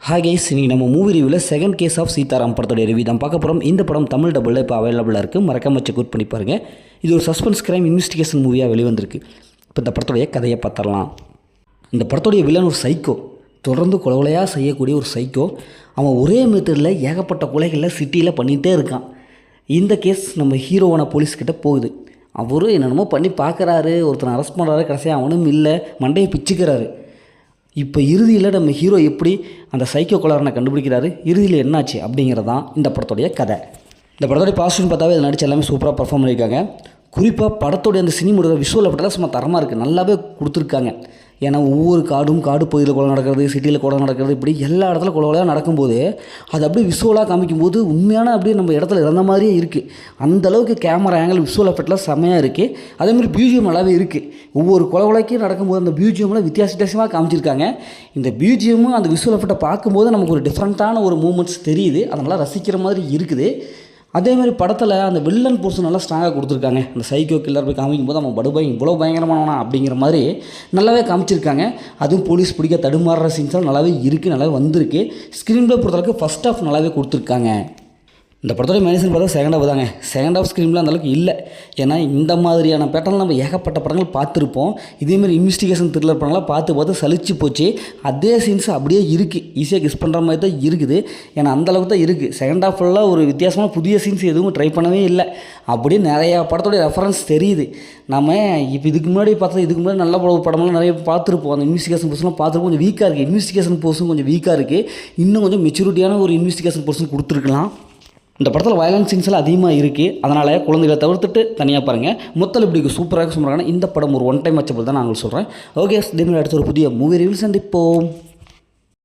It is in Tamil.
ஹாய் கைஸ், இன்றைக்கி நம்ம மூவி ரிவ்யூவில் செகண்ட் கேஸ் ஆஃப் சீதாராம் படத்தோடைய ரிவ்யூ தான் பார்க்க போகிறோம். இந்த படம் தமிழ் டபுளில் இப்போ அவைலபிளாக இருக்குது. மறக்காம செக் அவுட் பண்ணி பாருங்கள். இது ஒரு சஸ்பென்ஸ் கிரைம் இன்வெஸ்டிகேஷன் மூவியாக வெளிவந்திருக்கு. இப்போ இந்த படத்துடைய கதையை பார்த்துடலாம். இந்த படத்துடைய வில்லன் ஒரு சைக்கோ, தொடர்ந்து கொலையாக செய்யக்கூடிய ஒரு சைக்கோ. அவன் ஒரே மெத்தடில் ஏகப்பட்ட கொலைகளில் சிட்டியில் பண்ணிகிட்டே இருக்கான். இந்த கேஸ் நம்ம ஹீரோவான போலீஸ்கிட்ட போகுது. அவரும் என்னென்னமோ பண்ணி பார்க்குறாரு, ஒருத்தனை அரெஸ்ட் பண்ணுறாரு, கடைசியாக அவனும் இல்லை, மண்டையை பிச்சுக்கிறாரு. இப்போ இறுதியில் நம்ம ஹீரோ எப்படி அந்த சைக்கோ கொலைகாரனை கண்டுபிடிக்கிறாரு, இறுதியில் என்னாச்சு அப்படிங்கிறதான் இந்த படத்துடைய கதை. இந்த படத்தோடைய பாசிட்டிவ்னு பார்த்தாவே இதில் நடிச்சு எல்லாமே சூப்பராக பர்ஃபார்ம் பண்ணியிருக்காங்க. குறிப்பாக படத்தோடைய அந்த சினிமோட விஷுவல் அப்படிலாம் சும்மா தரமாக இருக்குது, நல்லாவே கொடுத்துருக்காங்க. ஏன்னா ஒவ்வொரு காடு பகுதியில் கொலை நடக்கிறது, சிட்டியில் கொலை நடக்கிறது, இப்படி எல்லா இடத்துல கொலையாக நடக்கும்போது அது அப்படியே விஷுவலாக காமிக்கும்போது உண்மையான அப்படியே நம்ம இடத்துல இறந்த மாதிரியே இருக்குது. அந்தளவுக்கு கேமரா ஆங்கிள் விஷுவல் எஃபெக்ட்லாம் செம்மையாக இருக்குது. அதேமாதிரி பியூஜிஎம் நல்லாவே இருக்குது. ஒவ்வொரு கொலைக்கும் நடக்கும்போது அந்த பியூஜிஎம்லாம் வித்தியாசமாக காமிச்சிருக்காங்க. இந்த பியூஜிஎம்மும் அந்த விஷுவல் எஃபெக்ட்டை பார்க்கும்போது நமக்கு ஒரு டிஃப்ரெண்ட்டான ஒரு மூமெண்ட்ஸ் தெரியுது. அதனால் ரசிக்கிற மாதிரி இருக்குது. அதேமாதிரி படத்தில் அந்த வில்லன் போர்ஷன் நல்லா ஸ்ட்ராங்காக கொடுத்துருக்காங்க. அந்த சைக்கோ கில்லர் போய் காமிக்கும் போது அவன் படுபாய் இவ்வளோ பயங்கரமானவனா அப்படிங்கிற மாதிரி நல்லாவே காமிச்சிருக்காங்க. அதுவும் போலீஸ் பிடிக்க தடுமாறுற சீன்ஸ்லாம் நல்லாவே இருக்குது, நல்லாவே வந்திருக்கு. ஸ்க்ரீன் ப்ளே பொறுத்தளவுக்கு ஃபஸ்ட் ஹாஃப் நல்லாவே கொடுத்துருக்காங்க. இந்த படத்தோடைய மெடிசன் பார்த்தா செகண்ட் ஹாஃப் தாங்க. செகண்ட் ஹாஃப் ஸ்க்ரீனில் அந்தளவுக்கு இல்லை. ஏன்னா இந்த மாதிரியான பேட்டர்னில் நம்ம ஏகப்பட்ட படங்கள் பார்த்துருப்போம். இதேமாதிரி இன்வெஸ்டிகேஷன் த்ரில்லர் படங்களாம் பார்த்து சலிச்சு போச்சு. அதே சீன்ஸ் அப்படியே இருக்குது, ஈஸியாக கெஸ் பண்ணுற மாதிரி தான் இருக்குது. ஏன்னா அந்தளவுக்கு தான் இருக்குது. செகண்ட் ஹாஃப்லாம் ஒரு வித்தியாசமான புதிய சீன்ஸ் எதுவும் ட்ரை பண்ணவே இல்லை. அப்படியே நிறையா படத்தோடைய ரெஃபரன்ஸ் தெரியுது. நம்ம இப்போ இதுக்கு முன்னாடி நல்ல படமெல்லாம் நிறைய பார்த்துருப்போம். அந்த இன்வெஸ்டிகேஷன் போர்ஷன்லாம் பார்த்துருப்போம். கொஞ்சம் வீக்காக இருக்குது. இன்வெஸ்டிகேஷன் போர்ஷன் கொஞ்சம் வீக்காக இருக்குது. இன்னும் கொஞ்சம் மெச்சூரிட்டியான ஒரு இன்வெஸ்டிகேஷன் போர்ஷன் கொடுத்துருக்கலாம். இந்த படத்தில் வயலன்ஸ் சீன்ஸ்லாம் அதிகமாக இருக்குது. அதனால் குழந்தைகளை தவிர்த்துட்டு தனியாக பாருங்கள். மொத்தம் இப்படி சூப்பராக இந்த படம் ஒரு ஒன் டைம் வச்சப்போ தான் நான் உங்களுக்கு சொல்கிறேன். ஓகே, அடுத்த ஒரு புதிய மூவி ரிவ்யூ சந்திப்போம்.